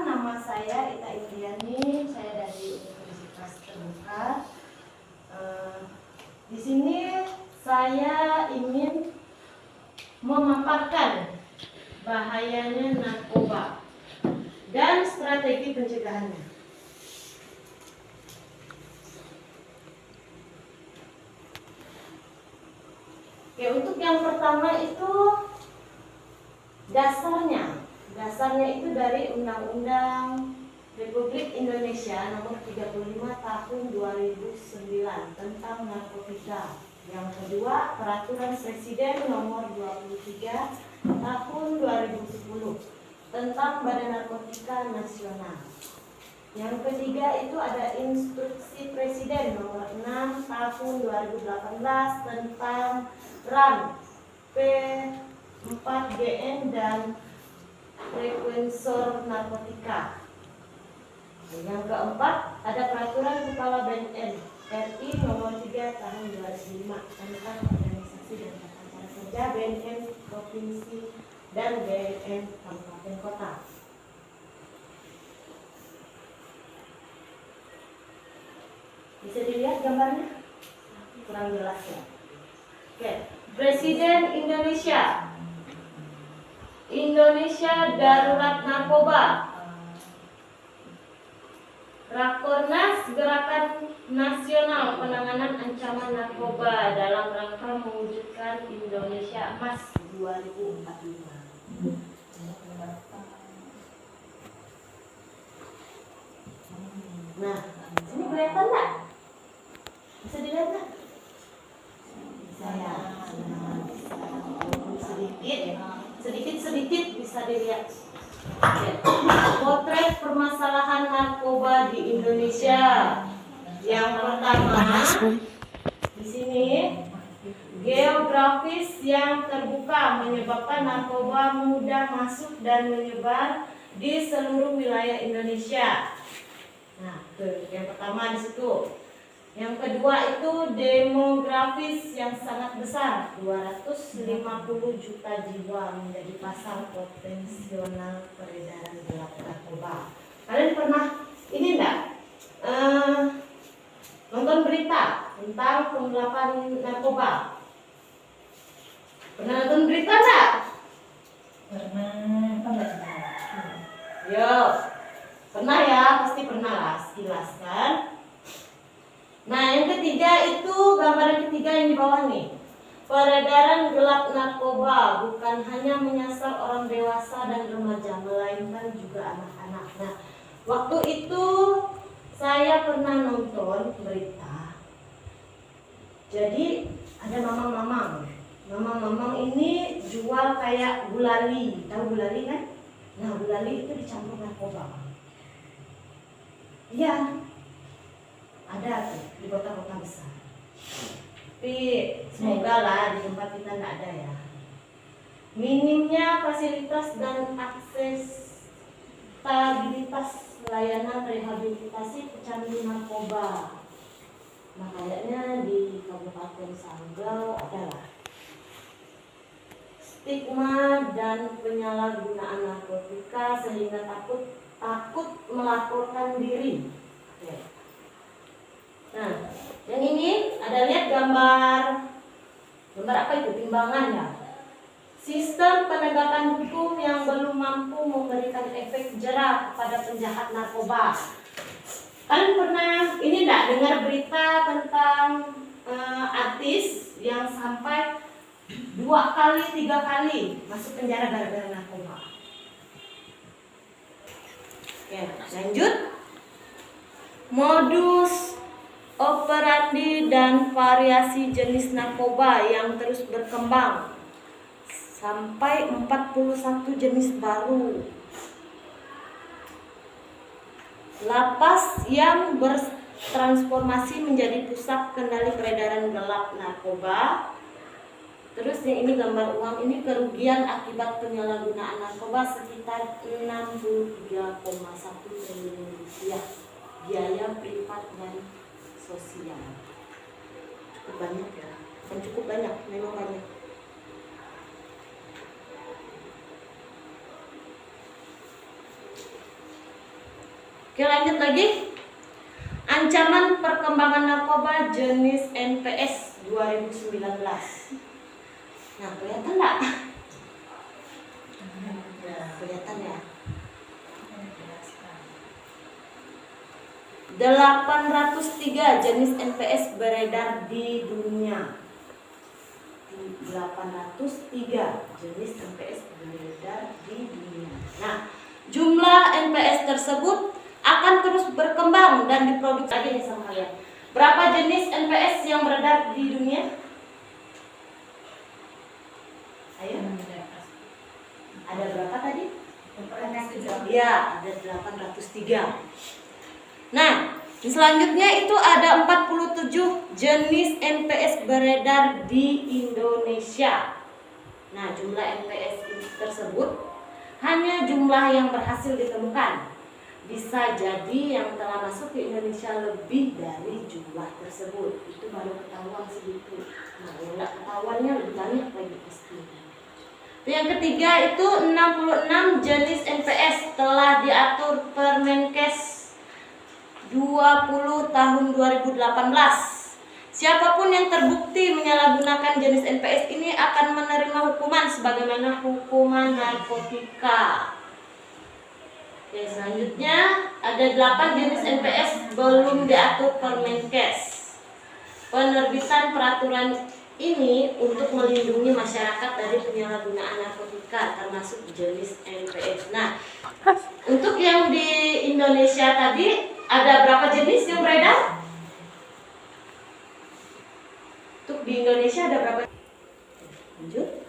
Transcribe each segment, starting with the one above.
Perkenalkan, nama saya Ita Indriani, saya dari Universitas Terbuka. Di sini saya ingin memaparkan bahayanya narkoba dan strategi pencegahannya. Oke, untuk yang pertama itu dasarnya itu dari Undang-Undang Republik Indonesia Nomor 35 Tahun 2009 tentang narkotika. Yang kedua, Peraturan Presiden Nomor 23 Tahun 2010 tentang Badan Narkotika Nasional. Yang ketiga itu ada Instruksi Presiden Nomor 6 Tahun 2018 tentang RAN P4GN dan Prekursor Narkotika. Yang keempat ada Peraturan Kepala BNN RI Nomor 3 Tahun 2005 tentang organisasi dan tata cara kerja BNN Provinsi dan BNN Kabupaten Kota. Bisa dilihat gambarnya? Kurang jelas ya. Oke, Presiden Indonesia Darurat Narkoba. Rakornas Gerakan Nasional Penanganan Ancaman Narkoba dalam rangka mewujudkan Indonesia Emas 2045. Nah, ini kelihatan nggak? Bisa dilihat nggak? Bisa ya. Sedikit bisa dilihat. Potret permasalahan narkoba di Indonesia. Yang pertama, di sini geografis yang terbuka menyebabkan narkoba mudah masuk dan menyebar di seluruh wilayah Indonesia. Nah, yang pertama di situ. Yang kedua itu demografis yang sangat besar, 250 juta jiwa menjadi pasar potensial peredaran gelap narkoba. Kalian pernah ini enggak? Nonton berita tentang penggelapan narkoba? Pernah nonton berita enggak? Pernah. Yo, pernah ya, pasti pernah lah, sekilas kan. Nah, yang ketiga itu gambaran ketiga yang di bawah nih. Peredaran gelap narkoba bukan hanya menyasar orang dewasa dan remaja, melainkan juga anak-anak. Nah, waktu itu saya pernah nonton berita. Jadi ada mamang ini jual kayak gulali. Tahu gulali kan? Nah, gulali itu dicampur narkoba. Iya. Ada tuh di kota-kota besar. Tapi semoga lah di tempat kita nggak ada ya. Minimnya fasilitas dan aksesibilitas layanan rehabilitasi pecandu narkoba. Nah, kayaknya di Kabupaten Sanggau adalah stigma dan penyalahgunaan narkotika sehingga takut melaporkan diri. Oke. Nah, yang ini ada lihat gambar apa itu? Timbangan ya. Sistem penegakan hukum yang belum mampu memberikan efek jerah kepada penjahat narkoba. Kalian pernah ini enggak dengar berita tentang artis yang sampai 2 kali 3 kali masuk penjara gara-gara narkoba? Oke, lanjut. Modus operandi dan variasi jenis narkoba yang terus berkembang sampai 41 jenis baru. Lapas yang bertransformasi menjadi pusat kendali peredaran gelap narkoba. Terus yang ini gambar uang, ini kerugian akibat penyalahgunaan narkoba sekitar 63,1 triliun rupiah. Biaya privat dan sosial. Cukup banyak ya. Bukan cukup banyak, memang banyak. Oke, lanjut lagi. Ancaman perkembangan narkoba jenis NPS 2019. Nah, kelihatan nggak? Kelihatan ya. 803 jenis NPS beredar di dunia. 803 jenis NPS beredar di dunia. Nah, jumlah NPS tersebut akan terus berkembang dan diproduksi lagi nih sama kalian. Berapa jenis NPS yang beredar di dunia? Ayo. Ada berapa tadi? 803. Ya, ada 803. Nah, selanjutnya itu ada 47 jenis NPS beredar di Indonesia. Nah, jumlah NPS tersebut hanya jumlah yang berhasil ditemukan. Bisa jadi yang telah masuk ke Indonesia lebih dari jumlah tersebut. Itu baru ketahuan segitu. Nah, yang nggak ketahuannya lebih banyak lagi pasti. Yang ketiga itu 66 jenis NPS telah diatur Permenkes 20 tahun 2018. Siapapun yang terbukti menyalahgunakan jenis NPS ini akan menerima hukuman sebagaimana hukuman narkotika. Oke, selanjutnya ada 8 jenis NPS belum diatur Permenkes. Penerbitan peraturan ini untuk melindungi masyarakat dari penyalahgunaan narkotika termasuk jenis NPS. Nah, untuk yang di Indonesia tadi ada berapa jenis yang beredar? Untuk di Indonesia ada berapa? Lanjut.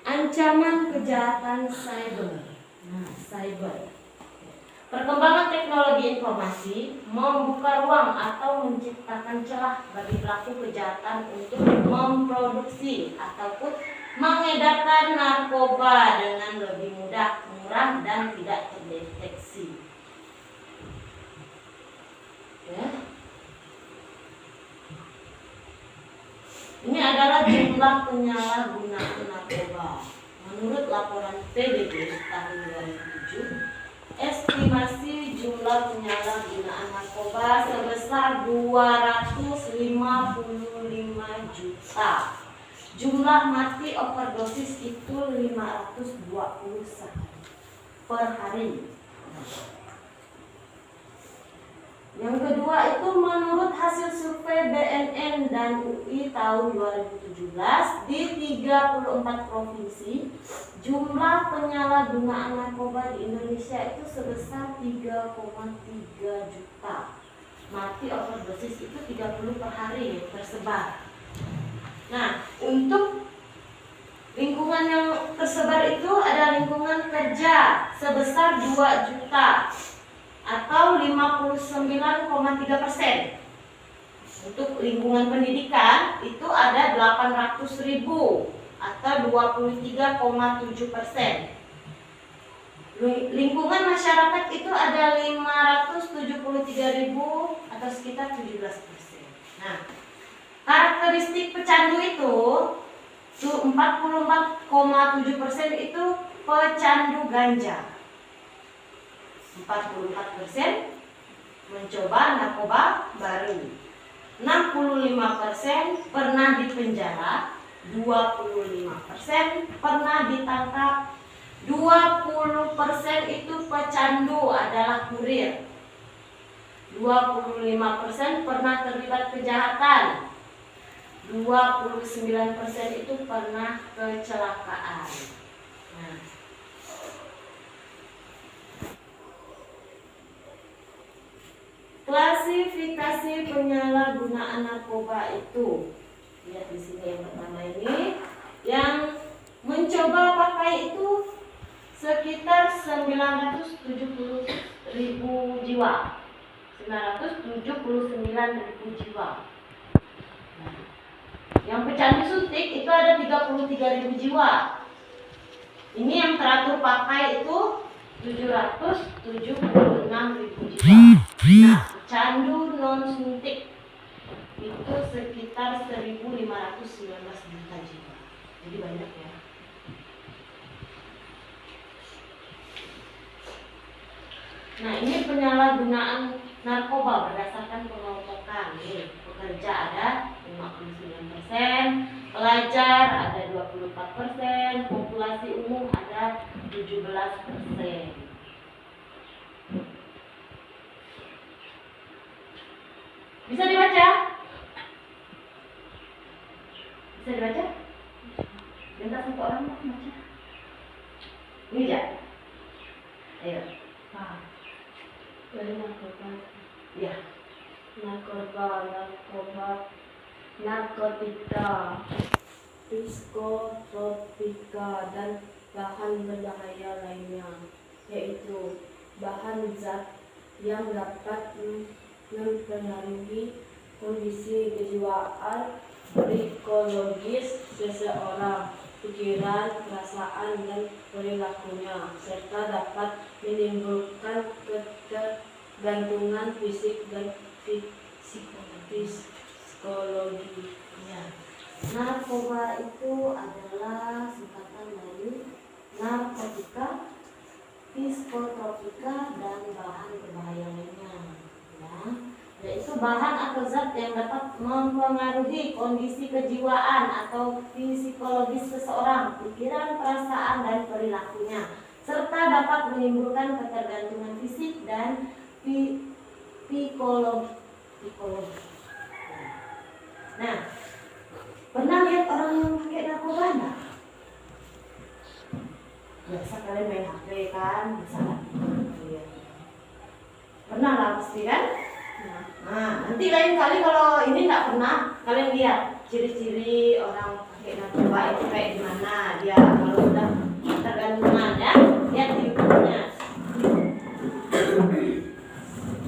Ancaman kejahatan cyber. Nah, cyber. Perkembangan teknologi informasi membuka ruang atau menciptakan celah bagi pelaku kejahatan untuk memproduksi ataupun mengedarkan narkoba dengan lebih mudah, murah, dan tidak terdeteksi. Ya. Ini adalah jumlah penyalahgunaan narkoba. Menurut laporan PBB tahun 2007, estimasi jumlah penyalahgunaan narkoba sebesar 255 juta. Jumlah mati overdosis itu 520 per hari. Yang kedua itu menurut hasil survei BNN dan UI tahun 2017 di 34 provinsi, jumlah penyalahgunaan narkoba di Indonesia itu sebesar 3,3 juta. Mati overdosis itu 30 per hari tersebar. Nah, untuk lingkungan yang tersebar itu ada lingkungan kerja sebesar 2 juta atau 59,3%. Untuk lingkungan pendidikan itu ada 800.000 atau 23,7%. Lingkungan masyarakat itu ada 573.000 atau sekitar 17%. Nah, karakteristik pecandu itu 44,7% itu pecandu ganja. 44% mencoba narkoba baru. 65% pernah dipenjara, 25% pernah ditangkap, 20% itu pecandu adalah kurir, 25% pernah terlibat kejahatan, 29% itu pernah kecelakaan. Nah, klasifikasi penyalahgunaan narkoba itu, lihat di sini yang pertama ini, yang mencoba pakai itu sekitar 970.000 jiwa, 979.000 jiwa. Nah, yang pecandu suntik itu ada 33.000 jiwa. Ini yang teratur pakai itu 776.000 jiwa. Nah, candu non suntik itu sekitar 1.519 juta jiwa. Jadi banyak ya. Nah, ini penyalahgunaan narkoba berdasarkan pengelompokan. Nih, pekerja ada 59%, pelajar ada 24%, populasi umum ada 17%. Bisa dibaca? Bisa dibaca? Minta satu orang baca. Ini ya. Ayo. Dari narkoba, Ya. narkotika, psikotropika, dan bahan berbahaya lainnya, yaitu bahan zat yang dapat mempengaruhi kondisi kejiwaan, psikologis seseorang, pikiran, perasaan, dan perilakunya, serta dapat menimbulkan ketergantungan fisik dan psikologi. Ya. Narkoba itu adalah singkatan dari narkotika, psikotropika, dan bahan berbahaya lainnya. Ya. Yaitu bahan atau zat yang dapat mempengaruhi kondisi kejiwaan atau psikologis seseorang, pikiran, perasaan, dan perilakunya, serta dapat menimbulkan ketergantungan fisik dan psikologi. Nah, pernah lihat orang yang pakai narkoba enggak? Biasa kalian main HP kan, bisa kan? Iya. Pernah lah pasti kan? Nah, nanti lain kali kalau ini enggak pernah, kalian lihat ciri-ciri orang pakai narkoba itu kayak gimana dia kalau sudah tergantungan ya, lihat di YouTube-nya.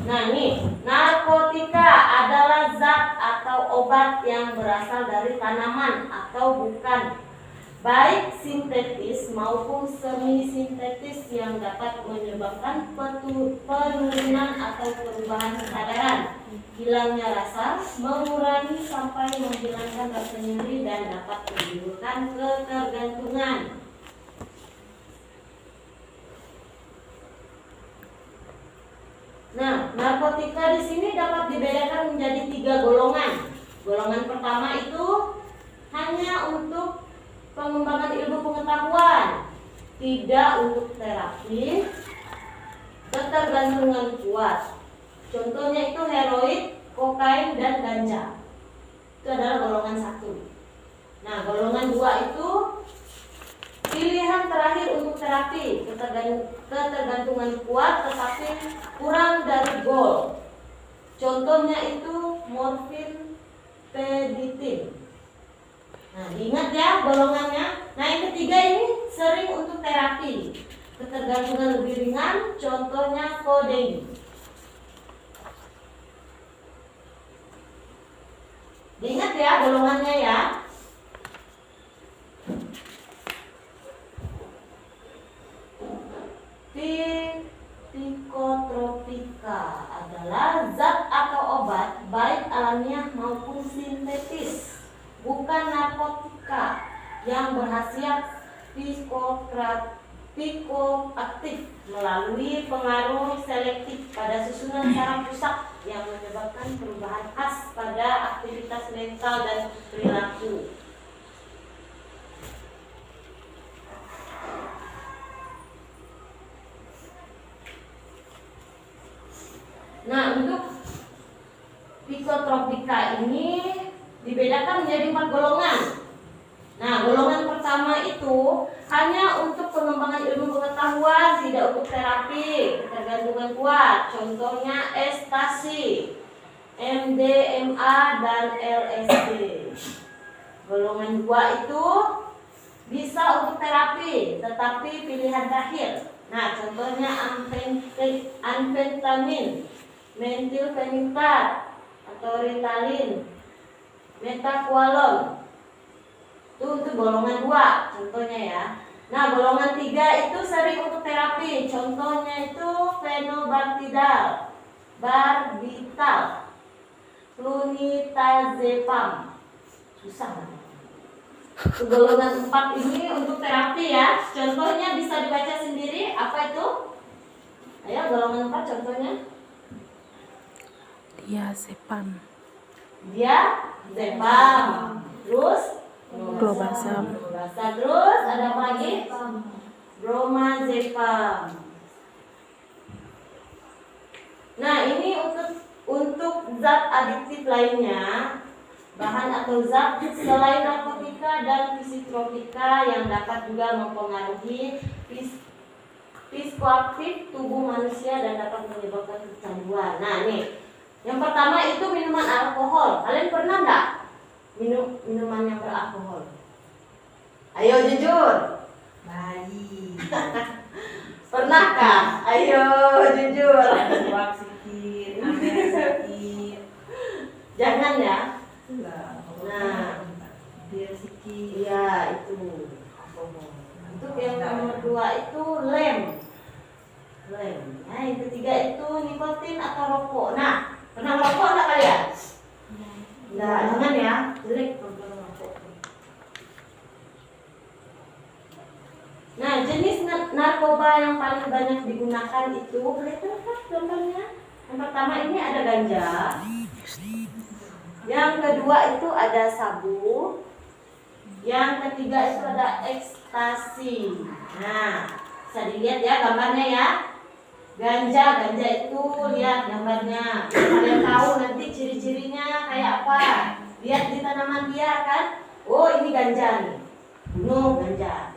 Nah, ini narkotika adalah zat atau obat yang berasal dari tanaman atau bukan, baik sintetis maupun semi sintetis, yang dapat menyebabkan penurunan atau perubahan kesadaran, hilangnya rasa, mengurangi sampai menghilangkan rasa nyeri, dan dapat menimbulkan ketergantungan. Nah, narkotika di sini dapat dibedakan menjadi 3 golongan. Golongan pertama itu hanya untuk pengembangan ilmu pengetahuan, tidak untuk terapi, ketergantungan kuat. Contohnya itu heroin, kokain, dan ganja. Itu adalah golongan 1. Nah, golongan 2 itu pilihan terakhir untuk terapi, ketergantungan kuat tetapi kurang dari goal. Contohnya itu morfin, peditin. Nah, ingat ya golongannya. Nah, yang ketiga ini sering untuk terapi, ketergantungan lebih ringan, contohnya kodein. Diingat ya golongannya ya. Psikotropika adalah zat atau obat baik alamiah maupun sintetis, bukan narkotika, yang berkhasiat psikoaktif melalui pengaruh selektif pada susunan saraf pusat yang menyebabkan perubahan khas pada aktivitas mental dan perilaku. Nah, untuk psikotropika ini dibedakan menjadi 4 golongan. Nah, golongan pertama itu hanya untuk pengembangan ilmu pengetahuan, tidak untuk terapi, ketergantungan kuat. Contohnya ekstasi, MDMA, dan LSD. Golongan 2 itu bisa untuk terapi, tetapi pilihan terakhir. Nah, contohnya amfetamin, metilfenidat, atau Ritalin, metaqualon. Itu golongan 2 contohnya ya. Nah, golongan 3 itu sering untuk terapi. Contohnya itu fenobarbital, barbital, flunitrazepam. Susah. Golongan 4 ini untuk terapi ya. Contohnya bisa dibaca sendiri. Apa itu? Ayo golongan 4 contohnya? Diazepam, Dia zepam. Terus clobazam, Terus ada apa lagi? Bromazepam. Nah, ini untuk zat adiktif lainnya, bahan atau zat selain narkotika dan psikotropika yang dapat juga mempengaruhi psikoaktif tubuh manusia dan dapat menyebabkan kecanduan. Nah, nih. Yang pertama itu minuman alkohol. Kalian pernah nggak minum minuman yang beralkohol? Ayo jujur. Bayi. Pernahkah? Ayo jujur. Buat sikit, ambil sakit. Jangan ya. Nah, biar sikit. Iya itu. Untuk yang nomor 2 itu lem. Nah, yang ketiga itu nikotin atau rokok. Nah, pernah rokok nggak kalian? Nggak, jangan ya. Jelek kalau rokok. Nah, jenis narkoba yang paling banyak digunakan itu kelihatan kan gambarnya. Yang pertama ini ada ganja. Yang kedua itu ada sabu. Yang ketiga itu ada ekstasi. Nah, bisa dilihat ya gambarnya ya. Ganja itu lihat gambarnya. Kalian tahu nanti ciri-cirinya kayak apa? Lihat di tanaman dia kan. Oh, ini ganja nih. Bunuh ganja.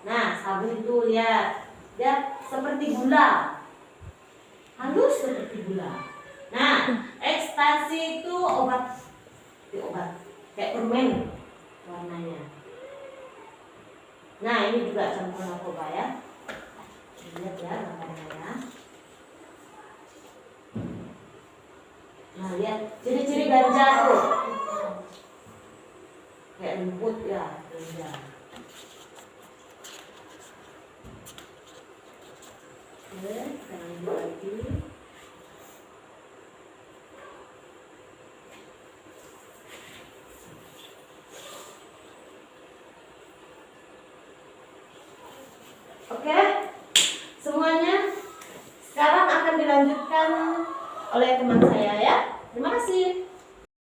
Nah, sabu itu lihat. Dia seperti gula. Halus seperti gula. Nah, ekstasi itu obat. Kayak permen warnanya. Nah, ini juga contoh narkoba ya. Lihat ya gambarnya ya. Nah, lihat ciri-ciri ganja tuh. Kayak rumput ya, ganja. Oke, sekarang lagi. Oke, semuanya sekarang akan dilanjutkan oleh teman saya ya. Terima kasih.